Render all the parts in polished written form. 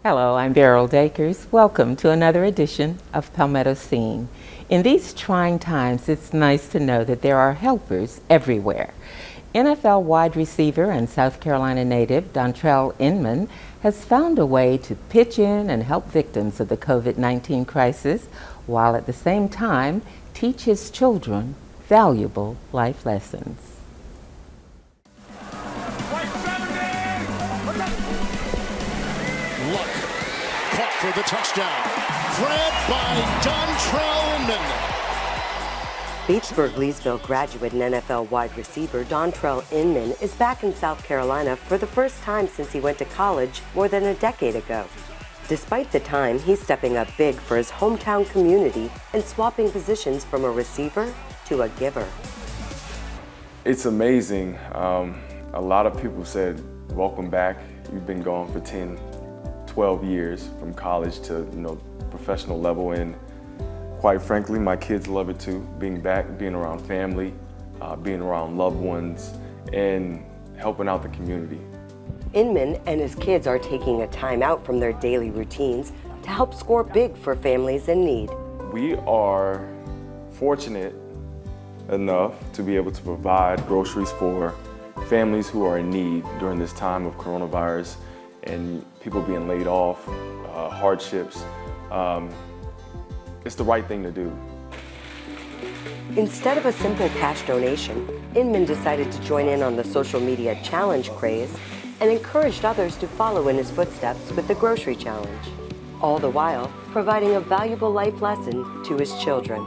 Hello, I'm Beryl Dakers. Welcome to another edition of Palmetto Scene. In these trying times, it's nice to know that there are helpers everywhere. NFL wide receiver and South Carolina native Dontrelle Inman has found a way to pitch in and help victims of the COVID-19 crisis, while at the same time teach his children valuable life lessons. For the touchdown, grabbed by Dontrelle Inman. Batesburg-Leesville graduate and NFL wide receiver Dontrelle Inman is back in South Carolina for the first time since he went to college more than a decade ago. Despite the time, he's stepping up big for his hometown community and swapping positions from a receiver to a giver. It's amazing. A lot of people said, welcome back. You've been gone for 12 years from college to professional level, and quite frankly my kids love it too, being back, being around family, being around loved ones, and helping out the community. Inman and his kids are taking a time out from their daily routines to help score big for families in need. We are fortunate enough to be able to provide groceries for families who are in need during this time of coronavirus and people being laid off, hardships. It's the right thing to do. Instead of a simple cash donation, Inman decided to join in on the social media challenge craze and encouraged others to follow in his footsteps with the grocery challenge, all the while providing a valuable life lesson to his children.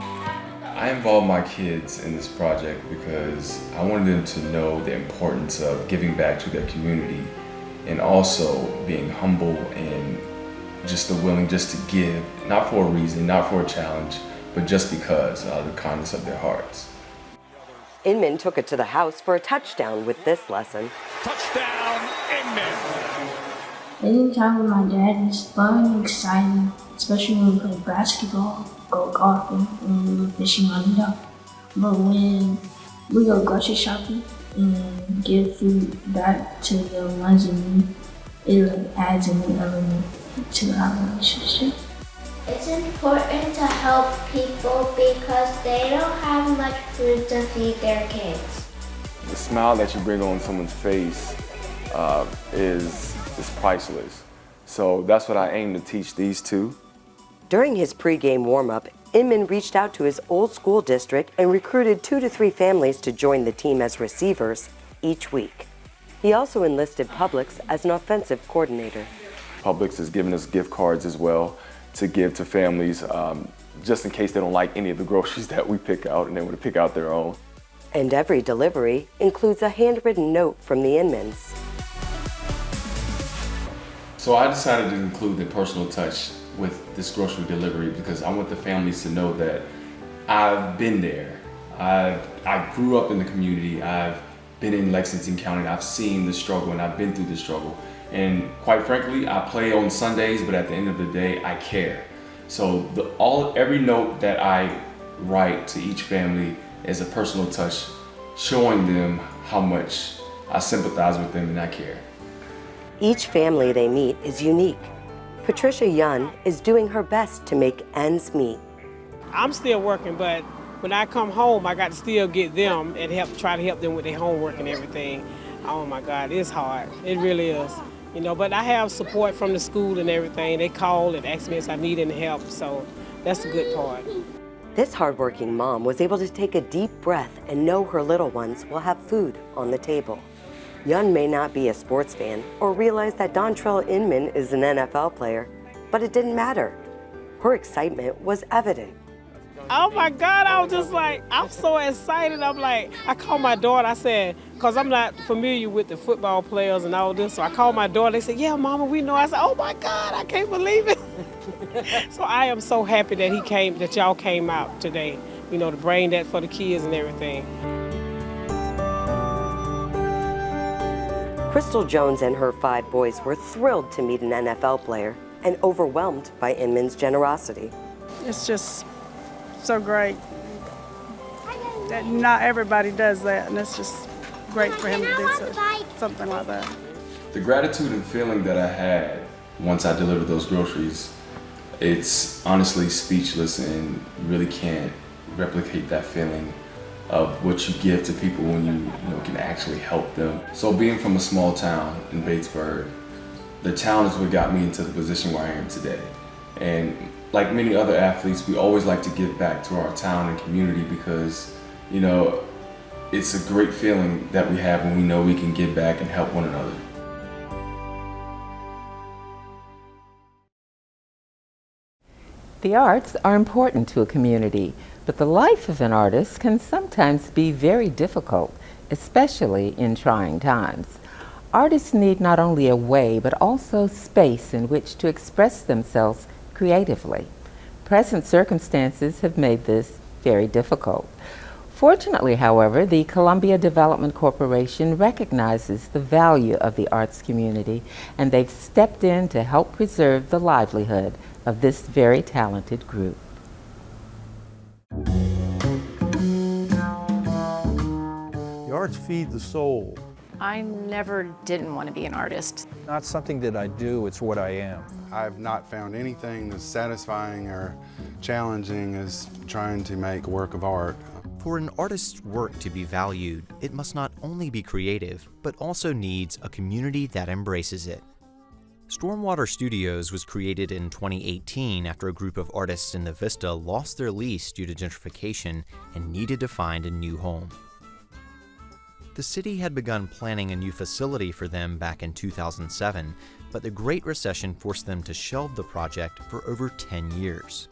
I involved my kids in this project because I wanted them to know the importance of giving back to their community, and also being humble and just willing just to give, not for a reason, not for a challenge, but just because out of the kindness of their hearts. Inman took it to the house for a touchdown with this lesson. Touchdown, Inman! Spending time with my dad is fun and exciting, especially when we play basketball, go golfing, and we go fishing on the dock. But when we go grocery shopping and give food back to the ones in need, it adds a new element to our relationship. It's important to help people because they don't have much food to feed their kids. The smile that you bring on someone's face is priceless. So that's what I aim to teach these two. During his pregame warm-up, Inman reached out to his old school district and recruited 2 to 3 families to join the team as receivers each week. He also enlisted Publix as an offensive coordinator. Publix has given us gift cards as well to give to families, just in case they don't like any of the groceries that we pick out and they want to pick out their own. And every delivery includes a handwritten note from the Inmans. So I decided to include the personal touch with this grocery delivery because I want the families to know that I've been there. I grew up in the community. I've been in Lexington County. I've seen the struggle and I've been through the struggle. And quite frankly, I play on Sundays, but at the end of the day, I care. So every note that I write to each family is a personal touch, showing them how much I sympathize with them and I care. Each family they meet is unique. Patricia Young is doing her best to make ends meet. I'm still working, but when I come home, I got to still get them and try to help them with their homework and everything. Oh my God, it's hard. It really is. But I have support from the school and everything. They call and ask me if I need any help, so that's the good part. This hardworking mom was able to take a deep breath and know her little ones will have food on the table. Young may not be a sports fan or realize that Dontrelle Inman is an NFL player, but it didn't matter. Her excitement was evident. Oh my God, I was just like, I'm so excited. I called my daughter, I said, because I'm not familiar with the football players and all this, so I called my daughter, they said, yeah, Mama, we know. I said, oh my God, I can't believe it. So I am so happy that y'all came out today, to bring that for the kids and everything. Crystal Jones and her 5 boys were thrilled to meet an NFL player and overwhelmed by Inman's generosity. It's just so great that not everybody does that, and it's just great for him to do something like that. The gratitude and feeling that I had once I deliver those groceries, it's honestly speechless, and you really can't replicate that feeling of what you give to people when you can actually help them. So being from a small town in Batesburg, the town is what got me into the position where I am today. And like many other athletes, we always like to give back to our town and community because, it's a great feeling that we have when we know we can give back and help one another. The arts are important to a community, but the life of an artist can sometimes be very difficult, especially in trying times. Artists need not only a way, but also space in which to express themselves creatively. Present circumstances have made this very difficult. Fortunately, however, the Columbia Development Corporation recognizes the value of the arts community, and they've stepped in to help preserve the livelihood of this very talented group. The arts feed the soul. I never didn't want to be an artist. Not something that I do, it's what I am. I've not found anything as satisfying or challenging as trying to make a work of art. For an artist's work to be valued, it must not only be creative, but also needs a community that embraces it. Stormwater Studios was created in 2018 after a group of artists in the Vista lost their lease due to gentrification and needed to find a new home. The city had begun planning a new facility for them back in 2007, but the Great Recession forced them to shelve the project for over 10 years.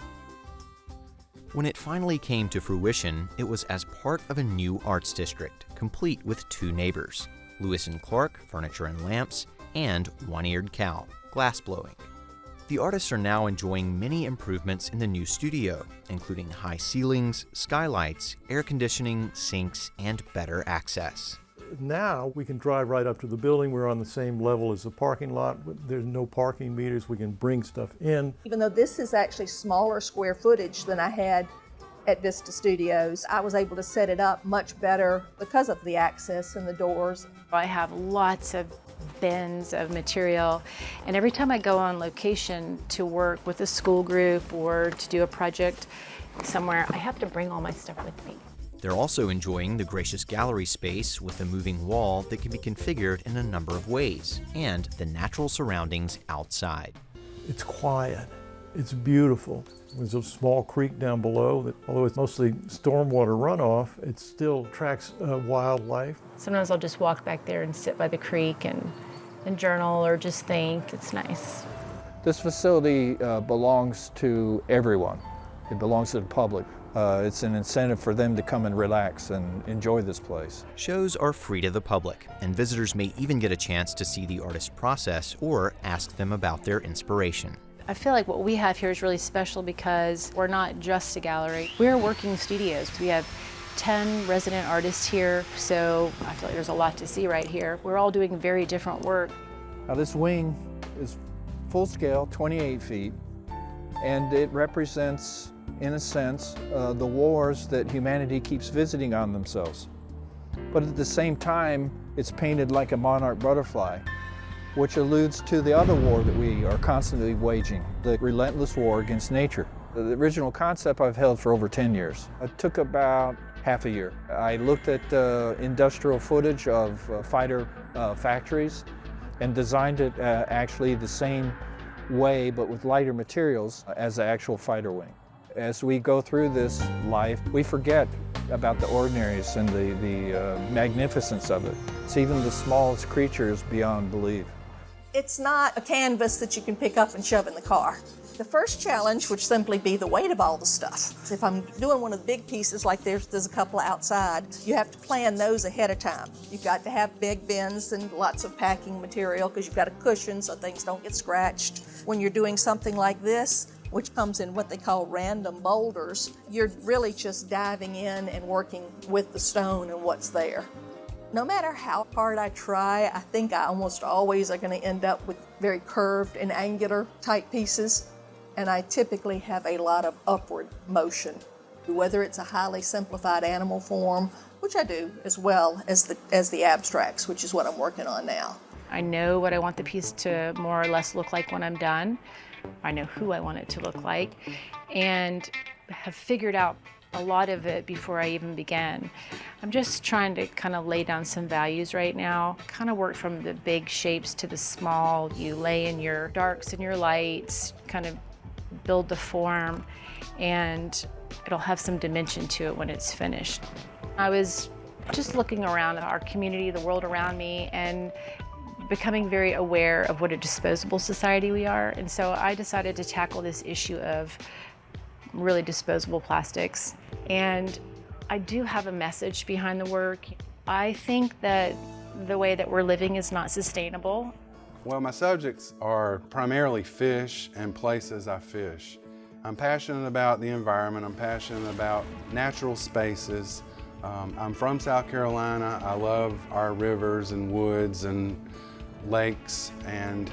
When it finally came to fruition, it was as part of a new arts district, complete with 2 neighbors, Lewis and Clark, Furniture and Lamps, and One-Eared Cow, glassblowing. The artists are now enjoying many improvements in the new studio, including high ceilings, skylights, air conditioning, sinks, and better access. Now we can drive right up to the building. We're on the same level as the parking lot. There's no parking meters. We can bring stuff in. Even though this is actually smaller square footage than I had at Vista Studios, I was able to set it up much better because of the access and the doors. I have lots of bins of material, and every time I go on location to work with a school group or to do a project somewhere, I have to bring all my stuff with me. They're also enjoying the gracious gallery space with a moving wall that can be configured in a number of ways, and the natural surroundings outside. It's quiet. It's beautiful. There's a small creek down below that, although it's mostly stormwater runoff, it still attracts wildlife. Sometimes I'll just walk back there and sit by the creek and journal or just think. It's nice. This facility belongs to everyone. It belongs to the public. It's an incentive for them to come and relax and enjoy this place. Shows are free to the public, and visitors may even get a chance to see the artist's process or ask them about their inspiration. I feel like what we have here is really special because we're not just a gallery. We're working studios. We have 10 resident artists here, so I feel like there's a lot to see right here. We're all doing very different work. Now this wing is full scale, 28 feet, and it represents, in a sense, the wars that humanity keeps visiting on themselves. But at the same time, it's painted like a monarch butterfly, which alludes to the other war that we are constantly waging, the relentless war against nature. The original concept I've held for over 10 years. It took about half a year. I looked at industrial footage of fighter factories and designed it actually the same way but with lighter materials as the actual fighter wing. As we go through this life, we forget about the ordinaries and the magnificence of it. It's even the smallest creatures beyond belief. It's not a canvas that you can pick up and shove in the car. The first challenge would simply be the weight of all the stuff. If I'm doing one of the big pieces, like there's a couple outside, you have to plan those ahead of time. You've got to have big bins and lots of packing material because you've got a cushion so things don't get scratched. When you're doing something like this, which comes in what they call random boulders, you're really just diving in and working with the stone and what's there. No matter how hard I try, I think I almost always are going to end up with very curved and angular type pieces, and I typically have a lot of upward motion. Whether it's a highly simplified animal form, which I do, as well as the abstracts, which is what I'm working on now. I know what I want the piece to more or less look like when I'm done. I know who I want it to look like, and have figured out a lot of it before I even began. I'm just trying to kind of lay down some values right now, kind of work from the big shapes to the small. You lay in your darks and your lights, kind of build the form, and it'll have some dimension to it when it's finished. I was just looking around at our community, the world around me, and becoming very aware of what a disposable society we are. And so I decided to tackle this issue of really disposable plastics. And I do have a message behind the work. I think that the way that we're living is not sustainable. Well, my subjects are primarily fish and places I fish. I'm passionate about the environment. I'm passionate about natural spaces. I'm from South Carolina. I love our rivers and woods and lakes and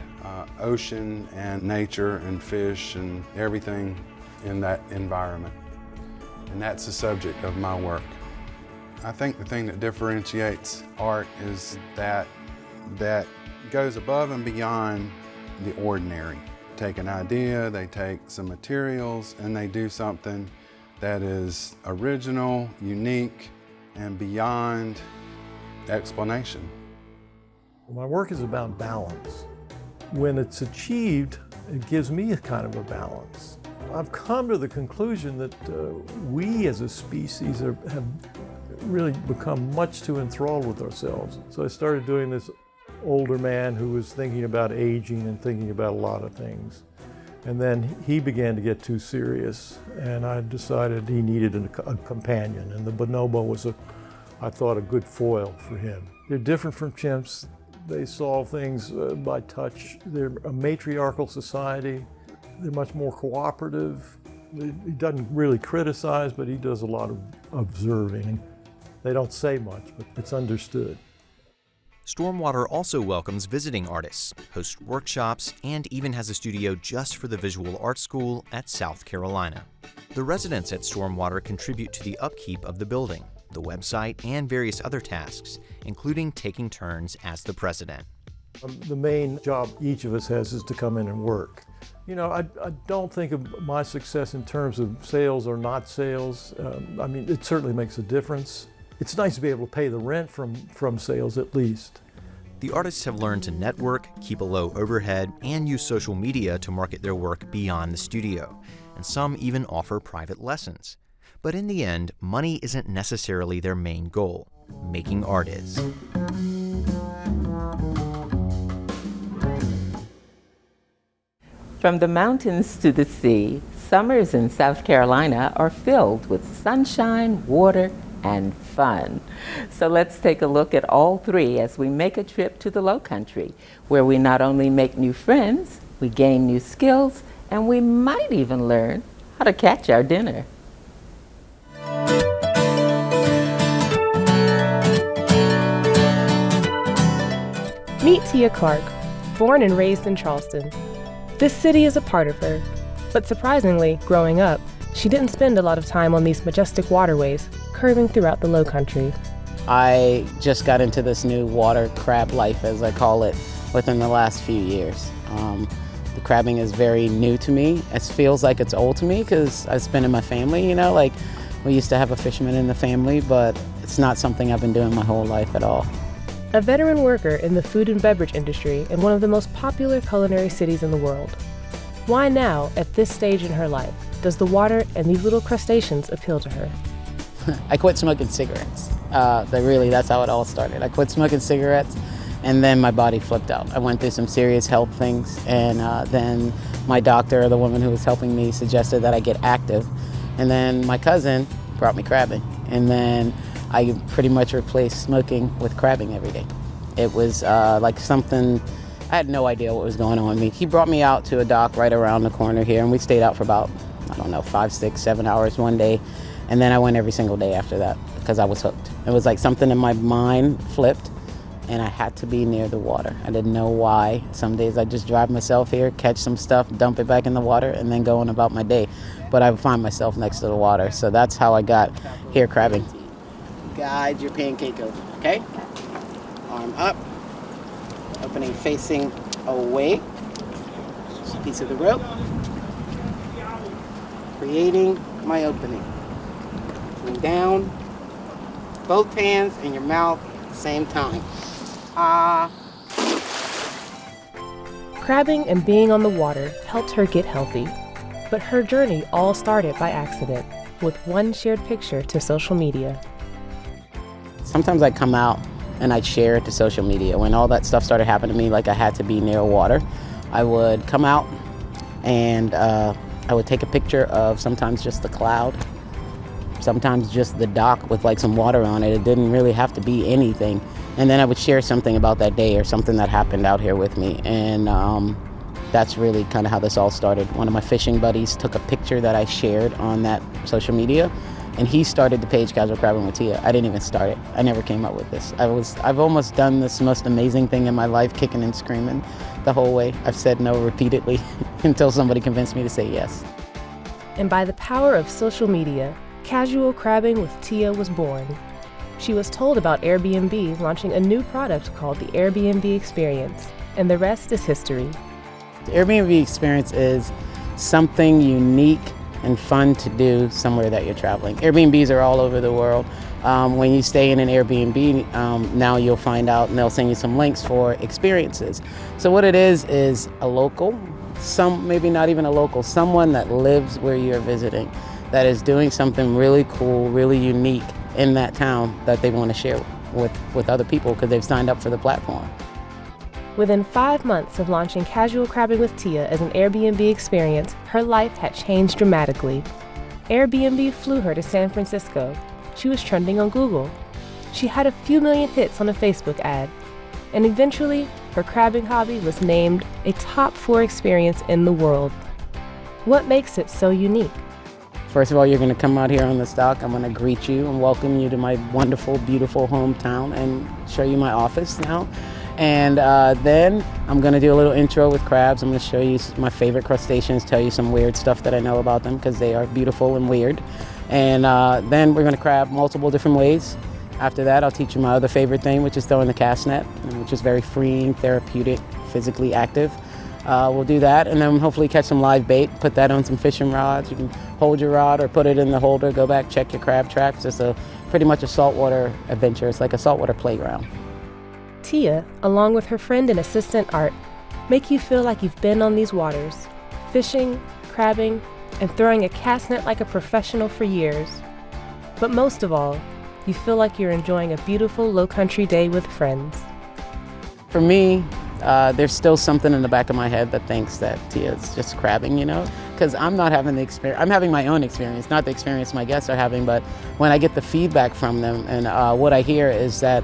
ocean and nature and fish and everything in that environment. And that's the subject of my work. I think the thing that differentiates art is that goes above and beyond the ordinary. Take an idea, they take some materials, and they do something that is original, unique, and beyond explanation. My work is about balance. When it's achieved, it gives me a kind of a balance. I've come to the conclusion that we as a species have really become much too enthralled with ourselves. So I started doing this older man who was thinking about aging and thinking about a lot of things. And then he began to get too serious, and I decided he needed a companion, and the bonobo was, I thought, a good foil for him. They're different from chimps. They solve things by touch. They're a matriarchal society. They're much more cooperative. He doesn't really criticize, but he does a lot of observing. They don't say much, but it's understood. Stormwater also welcomes visiting artists, hosts workshops, and even has a studio just for the Visual Arts School at South Carolina. The residents at Stormwater contribute to the upkeep of the building, the website, and various other tasks, including taking turns as the president. The main job each of us has is to come in and work. You know, I don't think of my success in terms of sales or not sales. I mean, it certainly makes a difference. It's nice to be able to pay the rent from sales at least. The artists have learned to network, keep a low overhead, and use social media to market their work beyond the studio. And some even offer private lessons. But in the end, money isn't necessarily their main goal. Making art is. From the mountains to the sea, summers in South Carolina are filled with sunshine, water, and fun. So let's take a look at all three as we make a trip to the Lowcountry, where we not only make new friends, we gain new skills, and we might even learn how to catch our dinner. Meet Tia Clark, born and raised in Charleston. This city is a part of her, but surprisingly, growing up, she didn't spend a lot of time on these majestic waterways curving throughout the Lowcountry. I just got into this new water crab life, as I call it, within the last few years. The crabbing is very new to me. It feels like it's old to me because it's been in my family, you know, like we used to have a fisherman in the family, but it's not something I've been doing my whole life at all. A veteran worker in the food and beverage industry in one of the most popular culinary cities in the world. Why now, at this stage in her life, does the water and these little crustaceans appeal to her? I quit smoking cigarettes. That's how it all started. I quit smoking cigarettes, and then my body flipped out. I went through some serious health things, and then my doctor, the woman who was helping me, suggested that I get active. And then my cousin brought me crabbing, and then I pretty much replaced smoking with crabbing every day. It was like something, I had no idea what was going on with me. He brought me out to a dock right around the corner here, and we stayed out for about, 5, 6, 7 hours one day. And then I went every single day after that because I was hooked. It was like something in my mind flipped, and I had to be near the water. I didn't know why. Some days I just drive myself here, catch some stuff, dump it back in the water, and then go on about my day. But I would find myself next to the water. So that's how I got here crabbing. Guide your pancake over, okay? Arm up. opening facing away. Just a piece of the rope. Creating my opening. Coming down, both hands in your mouth at the same time. Crabbing and being on the water helped her get healthy, but her journey all started by accident, with one shared picture to social media. Sometimes I'd come out and I'd share it to social media. When all that stuff started happening to me, like I had to be near water, I would come out and I would take a picture of sometimes just the cloud, sometimes just the dock with like some water on it. It didn't really have to be anything. And then I would share something about that day or something that happened out here with me. And that's really kind of how this all started. One of my fishing buddies took a picture that I shared on that social media, and he started the page Casual Crabbing with Tia. I didn't even start it. I never came up with this. I've almost done this most amazing thing in my life, kicking and screaming the whole way. I've said no repeatedly until somebody convinced me to say yes. And by the power of social media, Casual Crabbing with Tia was born. She was told about Airbnb launching a new product called the Airbnb Experience, and the rest is history. The Airbnb Experience is something unique and fun to do somewhere that you're traveling. Airbnbs are all over the world. When you stay in an Airbnb, now you'll find out and they'll send you some links for experiences. So what it is a local, maybe not even a local, someone that lives where you're visiting, that is doing something really cool, really unique in that town that they want to share with other people because they've signed up for the platform. Within 5 months of launching Casual Crabbing with Tia as an Airbnb experience, her life had changed dramatically. Airbnb flew her to San Francisco. She was trending on Google. She had a few million hits on a Facebook ad. And eventually, her crabbing hobby was named a top 4 experience in the world. What makes it so unique? First of all, you're going to come out here on this dock. I'm going to greet you and welcome you to my wonderful, beautiful hometown and show you my office now. And then I'm going to do a little intro with crabs. I'm going to show you my favorite crustaceans, tell you some weird stuff that I know about them because they are beautiful and weird. And then we're going to crab multiple different ways. After that, I'll teach you my other favorite thing, which is throwing the cast net, which is very freeing, therapeutic, physically active. We'll do that and then hopefully catch some live bait, put that on some fishing rods. You can hold your rod or put it in the holder, go back, check your crab traps. It's pretty much a saltwater adventure. It's like a saltwater playground. Tia, along with her friend and assistant Art, make you feel like you've been on these waters, fishing, crabbing, and throwing a cast net like a professional for years. But most of all, you feel like you're enjoying a beautiful low-country day with friends. For me, there's still something in the back of my head that thinks that Tia's just crabbing, because I'm not having the experience. I'm having my own experience, not the experience my guests are having, but when I get the feedback from them and what I hear is that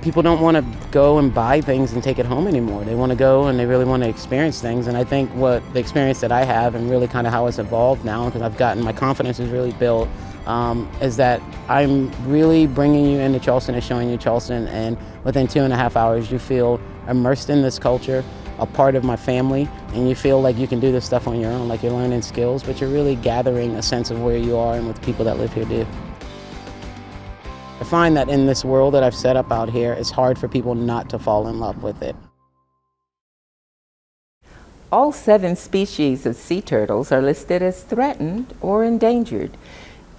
people don't want to go and buy things and take it home anymore. They want to go and they really want to experience things. And I think what the experience that I have and really kind of how it's evolved now, because I've gotten, my confidence is really built, is that I'm really bringing you into Charleston and showing you Charleston, and within 2.5 hours you feel immersed in this culture, a part of my family, and you feel like you can do this stuff on your own, like you're learning skills, but you're really gathering a sense of where you are and what the people that live here do. I find that in this world that I've set up out here, it's hard for people not to fall in love with it. All 7 species of sea turtles are listed as threatened or endangered.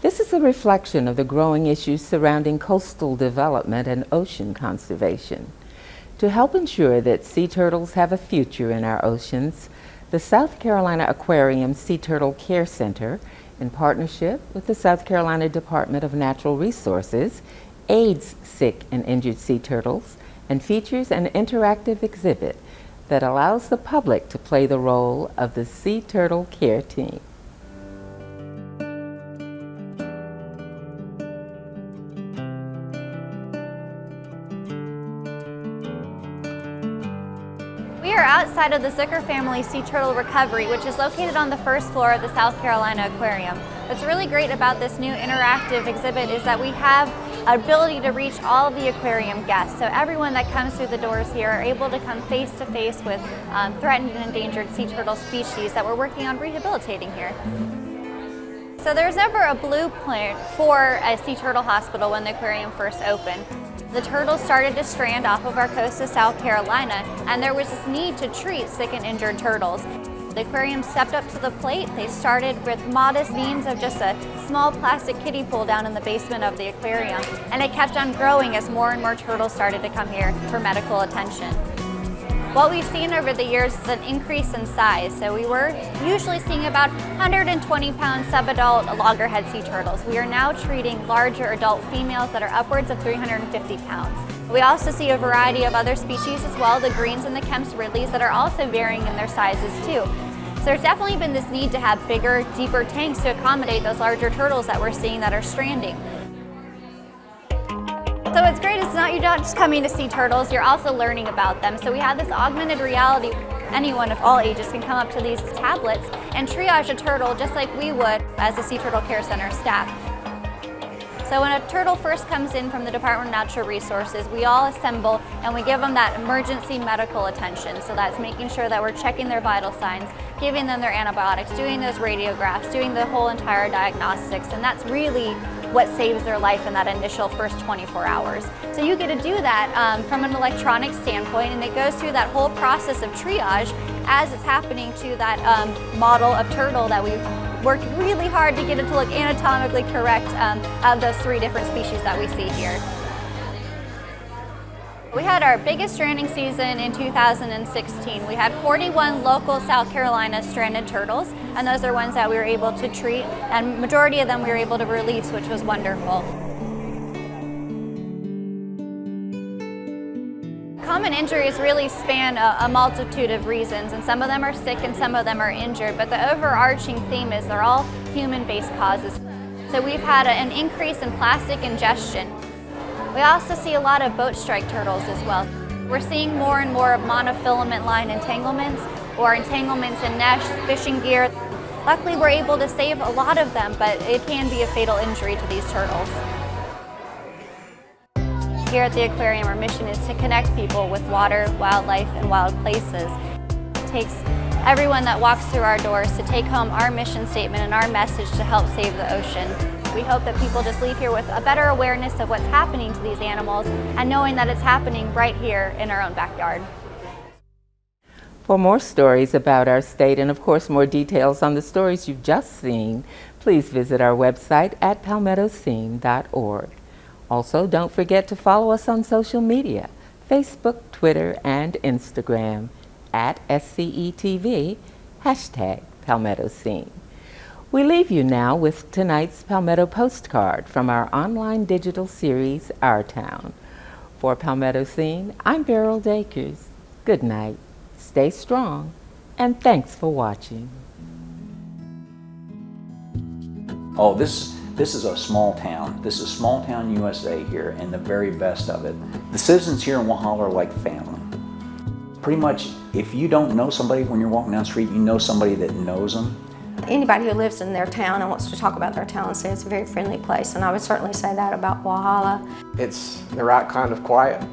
This is a reflection of the growing issues surrounding coastal development and ocean conservation. To help ensure that sea turtles have a future in our oceans, the South Carolina Aquarium Sea Turtle Care Center, in partnership with the South Carolina Department of Natural Resources, aids sick and injured sea turtles and features an interactive exhibit that allows the public to play the role of the sea turtle care team. We are outside of the Zucker Family Sea Turtle Recovery, which is located on the first floor of the South Carolina Aquarium. What's really great about this new interactive exhibit is that we have an ability to reach all of the aquarium guests. So everyone that comes through the doors here are able to come face to face with threatened and endangered sea turtle species that we're working on rehabilitating here. So there's never a blueprint for a sea turtle hospital when the aquarium first opened. The turtles started to strand off of our coast of South Carolina, and there was this need to treat sick and injured turtles. The aquarium stepped up to the plate. They started with modest means of just a small plastic kiddie pool down in the basement of the aquarium, and it kept on growing as more and more turtles started to come here for medical attention. What we've seen over the years is an increase in size. So we were usually seeing about 120-pound sub-adult loggerhead sea turtles. We are now treating larger adult females that are upwards of 350 pounds. We also see a variety of other species as well, the greens and the Kemp's Ridleys, that are also varying in their sizes too. So there's definitely been this need to have bigger, deeper tanks to accommodate those larger turtles that we're seeing that are stranding. So what's great is you're not just coming to see turtles, you're also learning about them. So we have this augmented reality. Anyone of all ages can come up to these tablets and triage a turtle just like we would as a Sea Turtle Care Center staff. So when a turtle first comes in from the Department of Natural Resources, we all assemble and we give them that emergency medical attention. So that's making sure that we're checking their vital signs, giving them their antibiotics, doing those radiographs, doing the whole entire diagnostics, and that's really what saves their life in that initial first 24 hours. So you get to do that from an electronic standpoint, and it goes through that whole process of triage as it's happening to that model of turtle that we've worked really hard to get it to look anatomically correct of those 3 different species that we see here. We had our biggest stranding season in 2016. We had 41 local South Carolina stranded turtles, and those are ones that we were able to treat, and majority of them we were able to release, which was wonderful. Common injuries really span a multitude of reasons, and some of them are sick and some of them are injured, but the overarching theme is they're all human-based causes. So we've had an increase in plastic ingestion. We also see a lot of boat strike turtles as well. We're seeing more and more monofilament line entanglements or entanglements in mesh, fishing gear. Luckily, we're able to save a lot of them, but it can be a fatal injury to these turtles. Here at the aquarium, our mission is to connect people with water, wildlife, and wild places. It takes everyone that walks through our doors to take home our mission statement and our message to help save the ocean. We hope that people just leave here with a better awareness of what's happening to these animals and knowing that it's happening right here in our own backyard. For more stories about our state and of course more details on the stories you've just seen, please visit our website at palmettoscene.org. Also, don't forget to follow us on social media, Facebook, Twitter, and Instagram at SCETV, #PalmettoScene. We leave you now with tonight's Palmetto postcard from our online digital series, Our Town. For Palmetto Scene, I'm Beryl Dakers. Good night, stay strong, and thanks for watching. Oh, this is a small town. This is small town USA here, and the very best of it. The citizens here in Walhalla are like family. Pretty much, if you don't know somebody when you're walking down the street, you know somebody that knows them. Anybody who lives in their town and wants to talk about their town and say it's a very friendly place, and I would certainly say that about Walhalla. It's the right kind of quiet.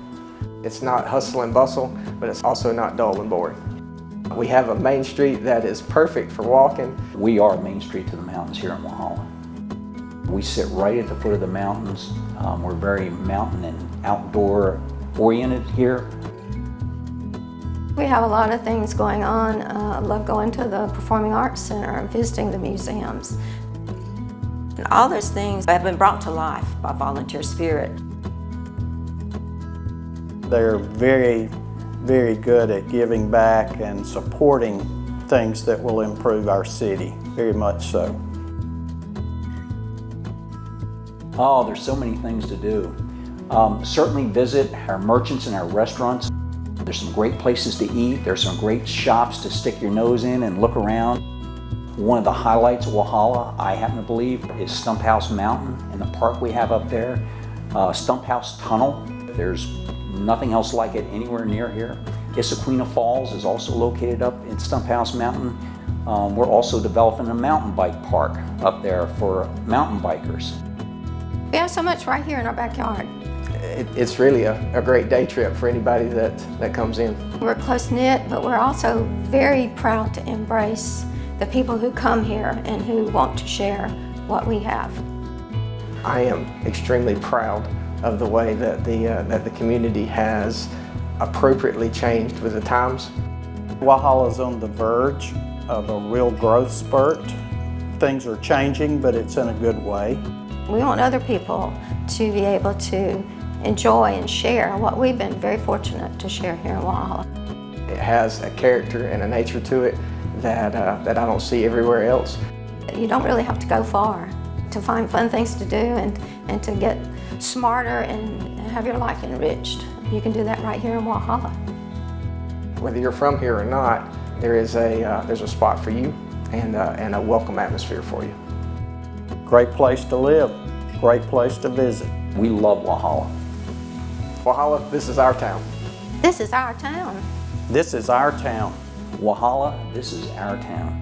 It's not hustle and bustle, but it's also not dull and boring. We have a main street that is perfect for walking. We are Main Street to the mountains here in Walhalla. We sit right at the foot of the mountains. We're very mountain and outdoor oriented here. We have a lot of things going on. I love going to the Performing Arts Center and visiting the museums. And all those things have been brought to life by volunteer spirit. They're very, very good at giving back and supporting things that will improve our city, very much so. Oh, there's so many things to do. Certainly visit our merchants and our restaurants. There's some great places to eat. There's some great shops to stick your nose in and look around. One of the highlights of Walhalla, I happen to believe, is Stump House Mountain and the park we have up there. Stump House Tunnel. There's nothing else like it anywhere near here. Issaquena Falls is also located up in Stump House Mountain. We're also developing a mountain bike park up there for mountain bikers. We have so much right here in our backyard. It's really a great day trip for anybody that comes in. We're close-knit, but we're also very proud to embrace the people who come here and who want to share what we have. I am extremely proud of the way that the community has appropriately changed with the times. Walhalla's on the verge of a real growth spurt. Things are changing, but it's in a good way. We want other people to be able to enjoy and share what we've been very fortunate to share here in Walhalla. It has a character and a nature to it that I don't see everywhere else. You don't really have to go far to find fun things to do and to get smarter and have your life enriched. You can do that right here in Walhalla. Whether you're from here or not, there's a spot for you and a welcome atmosphere for you. Great place to live, great place to visit. We love Walhalla. Walhalla, this is our town. This is our town. This is our town. Walhalla, this is our town.